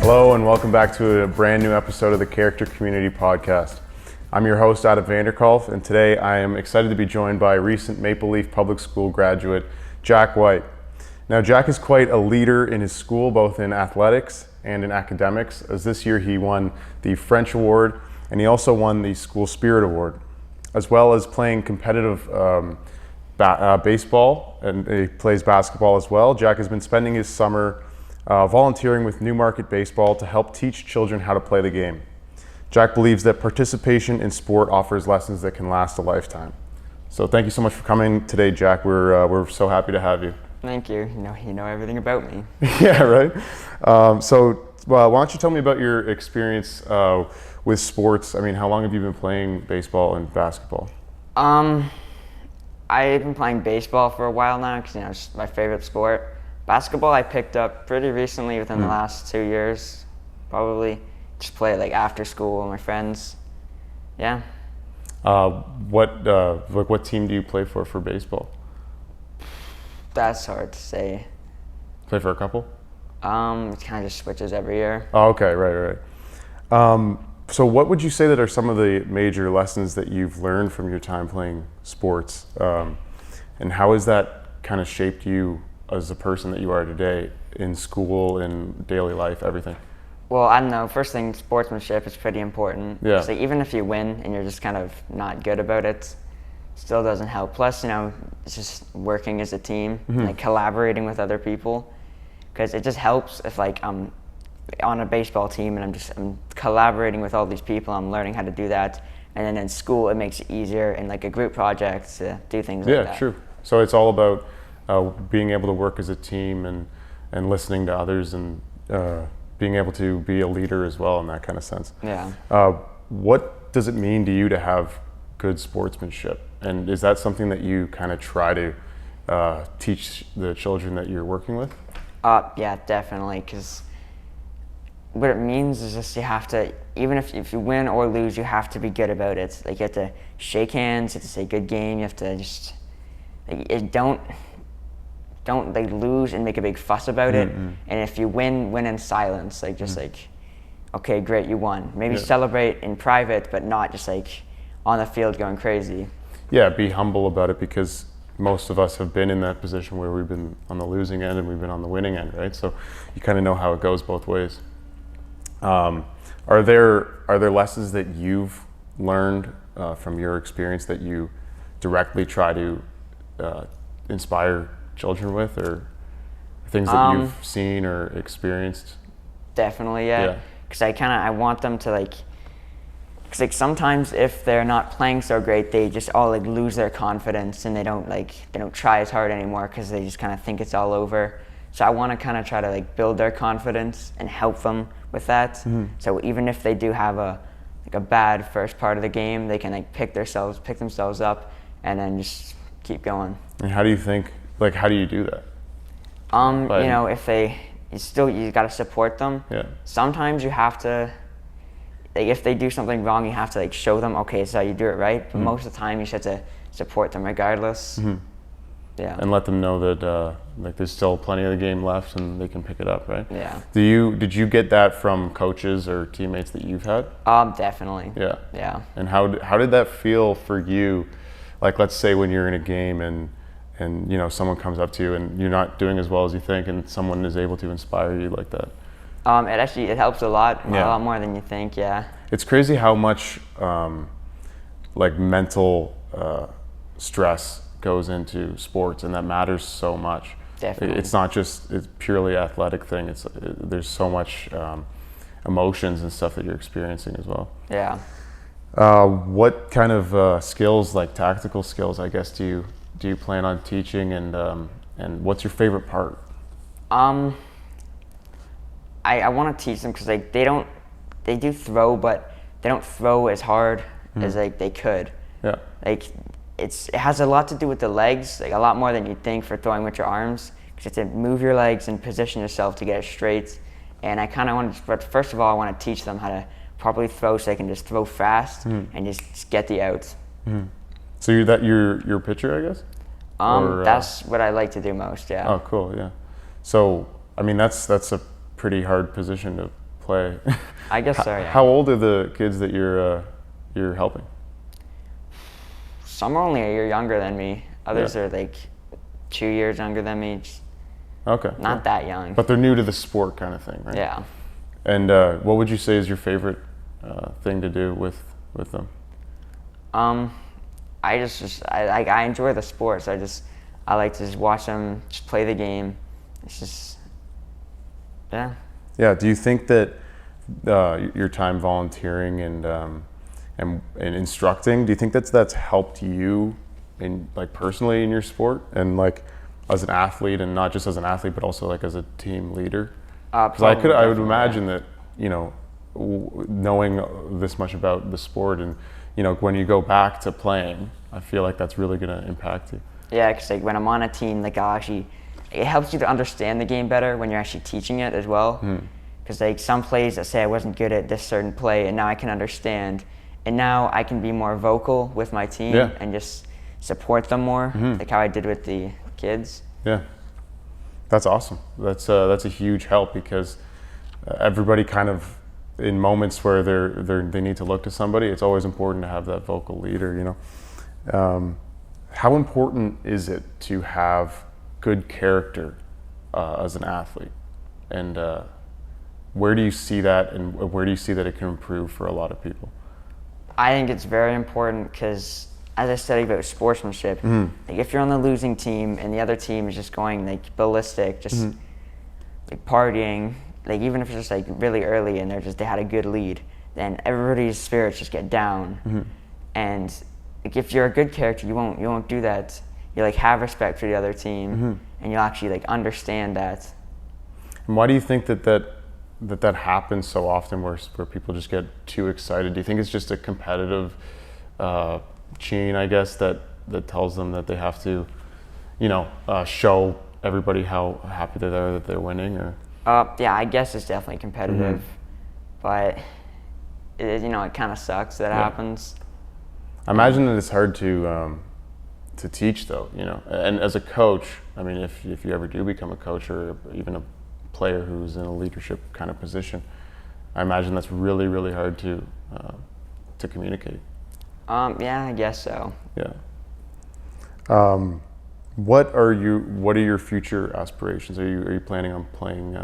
Hello and welcome back to a brand new episode of the Character Community Podcast. I'm your host, Adam Vanderkalf, and today I am excited to be joined by recent Maple Leaf Public School graduate, Jack White. Now, Jack is quite a leader in his school, both in athletics and in academics, as this year he won the French Award and he also won the School Spirit Award, as well as playing competitive baseball, and he plays basketball as well. Jack has been spending his summer volunteering with Newmarket Baseball to help teach children how to play the game. Jack believes that participation in sport offers lessons that can last a lifetime. So thank you so much for coming today, Jack. We're so happy to have you. Thank you. You know everything about me. Yeah, right. Why don't you tell me about your experience with sports? I mean, how long have you been playing baseball and basketball? I've been playing baseball for a while now because it's my favorite sport. Basketball I picked up pretty recently within the last 2 years, probably. Just play it like after school with my friends. Yeah. What team do you play for baseball? That's hard to say. Play for a couple? It kind of just switches every year. Oh, okay, right. So what would you say that are some of the major lessons that you've learned from your time playing sports? And how has that kind of shaped you as the person that you are today in school, in daily life, everything? Well, I don't know. First thing, sportsmanship is pretty important. Yeah. So even if you win and you're just kind of not good about it, still doesn't help. Plus, it's just working as a team, like collaborating with other people, because it just helps if I'm on a baseball team and I'm collaborating with all these people. I'm learning how to do that, and then in school it makes it easier in like a group project to do things like that. Yeah, true. So it's all about being able to work as a team and listening to others and being able to be a leader as well in that kind of sense. Yeah. What does it mean to you to have good sportsmanship? And is that something that you kind of try to teach the children that you're working with? Yeah, definitely. Because what it means is just you have to, even if you win or lose, you have to be good about it. Like you have to shake hands, you have to say good game, you have to just don't lose and make a big fuss about it. And if you win in silence. Okay, great, you won. Maybe celebrate in private, but not just on the field going crazy. Yeah, be humble about it, because most of us have been in that position where we've been on the losing end and we've been on the winning end, right? So you kind of know how it goes both ways. Are there lessons that you've learned from your experience that you directly try to inspire children with, or things that you've seen or experienced? Definitely, yeah. Because I want them to because sometimes if they're not playing so great, they just all lose their confidence and they don't try as hard anymore because they just kind of think it's all over. So I want to kind of try to build their confidence and help them with that. So even if they do have a bad first part of the game, they can pick themselves up and then just keep going. And how do you think? How do you do that? If you got to support them. Yeah. Sometimes you have to, if they do something wrong, you have to show them, okay, so you do it right. But most of the time, you just have to support them regardless. Yeah. And let them know that there's still plenty of the game left and they can pick it up, right? Yeah. Did you get that from coaches or teammates that you've had? Definitely. Yeah. Yeah. And how did that feel for you? Let's say when you're in a game and someone comes up to you and you're not doing as well as you think, and someone is able to inspire you like that. It helps a lot more than you think. Yeah. It's crazy how much mental stress goes into sports, and that matters so much. Definitely. It's not just a purely athletic thing. There's so much emotions and stuff that you're experiencing as well. Yeah. What kind of skills, tactical skills, I guess, do you plan on teaching, and what's your favorite part? I want to teach them because they do throw, but they don't throw as hard as they could. Yeah. It has a lot to do with the legs, a lot more than you'd think for throwing with your arms, because you have to move your legs and position yourself to get it straight. And I kind of want to, but first of all, I want to teach them how to properly throw so they can just throw fast and just get the outs. So you're a pitcher, I guess? That's what I like to do most, yeah. Oh, cool, yeah. So, I mean, that's a pretty hard position to play. I guess so, yeah. How old are the kids that you're helping? Some are only a year younger than me. Others Yeah. are like 2 years younger than me. Just Okay. not that young. But they're new to the sport kind of thing, right? Yeah. And what would you say is your favorite thing to do with them? I enjoy the sport, so I like to just watch them just play the game. It's just, yeah. Yeah. Do you think that your time volunteering and instructing, do you think that's helped you in like personally in your sport and like as an athlete, and not just as an athlete but also like as a team leader? Because I would Definitely, imagine yeah. that, you know, knowing this much about the sport, and you know, when you go back to playing, I feel like that's really going to impact you. Yeah, because like when I'm on a team, like it helps you to understand the game better when you're actually teaching it as well. Because like some plays that say I wasn't good at this certain play, and now I can understand, and now I can be more vocal with my team and just support them more, like how I did with the kids. Yeah, that's awesome. That's a huge help, because everybody kind of, in moments where they need to look to somebody, it's always important to have that vocal leader, you know. How important is it to have good character as an athlete, and where do you see that, and where do you see that it can improve for a lot of people? I think it's very important because, as I studied about sportsmanship, like if you're on the losing team and the other team is just going like ballistic, just like partying, like even if it's just like really early and they had a good lead, then everybody's spirits just get down. And like if you're a good character, you won't do that. You like have respect for the other team, and you'll actually like understand that. And why do you think that happens so often, where people just get too excited? Do you think it's just a competitive gene, I guess, that tells them that they have to, you know, show everybody how happy they are that they're winning? Or yeah, I guess it's definitely competitive, but you know, it kind of sucks that it happens. I imagine that it's hard to teach, though, you know. And as a coach, I mean, if you ever do become a coach, or even a player who's in a leadership kind of position, I imagine that's really, really hard to communicate. Yeah, I guess so. Yeah. What are your future aspirations? Are you planning on playing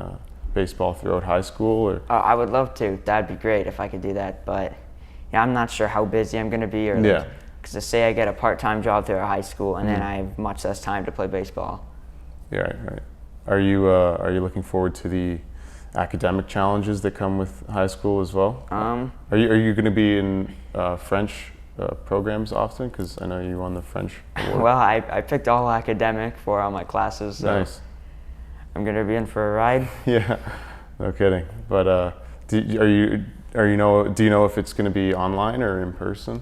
baseball throughout high school, or? I would love to. That'd be great if I could do that, but yeah, I'm not sure how busy I'm going to be, or like, because say I get a part-time job throughout high school, and then I have much less time to play baseball. Yeah, right. Are you looking forward to the academic challenges that come with high school as well? Are you going to be in French programs often? Because I know you won the French award. Well, I picked all academic for all my classes, so nice. I'm going to be in for a ride. Yeah, no kidding. But do you know if it's going to be online or in person?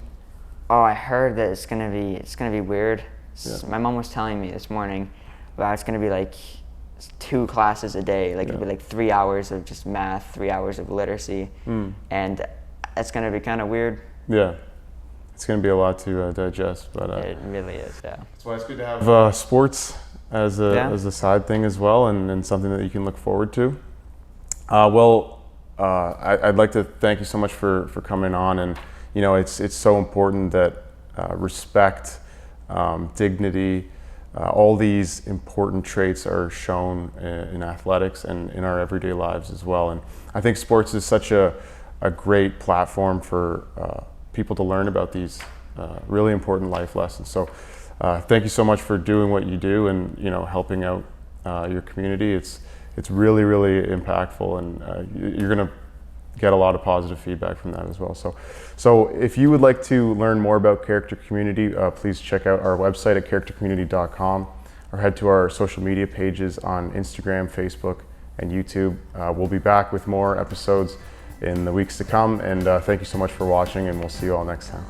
Oh, I heard that it's gonna be weird. Yeah. My mom was telling me this morning about it's gonna be like 2 classes a day. Like it'll be like 3 hours of just math, 3 hours of literacy, and it's gonna be kind of weird. Yeah, it's gonna be a lot to digest, but it really is. Yeah. That's why it's good to have sports as a side thing as well, and something that you can look forward to. I'd like to thank you so much for coming on, and you know, it's so important that respect, dignity, all these important traits are shown in athletics and in our everyday lives as well. And I think sports is such a great platform for people to learn about these really important life lessons. So thank you so much for doing what you do, and you know, helping out your community. It's really, really impactful, and you're gonna get a lot of positive feedback from that as well. So if you would like to learn more about Character Community, please check out our website at charactercommunity.com, or head to our social media pages on Instagram, Facebook, and YouTube. We'll be back with more episodes in the weeks to come, and thank you so much for watching, and we'll see you all next time.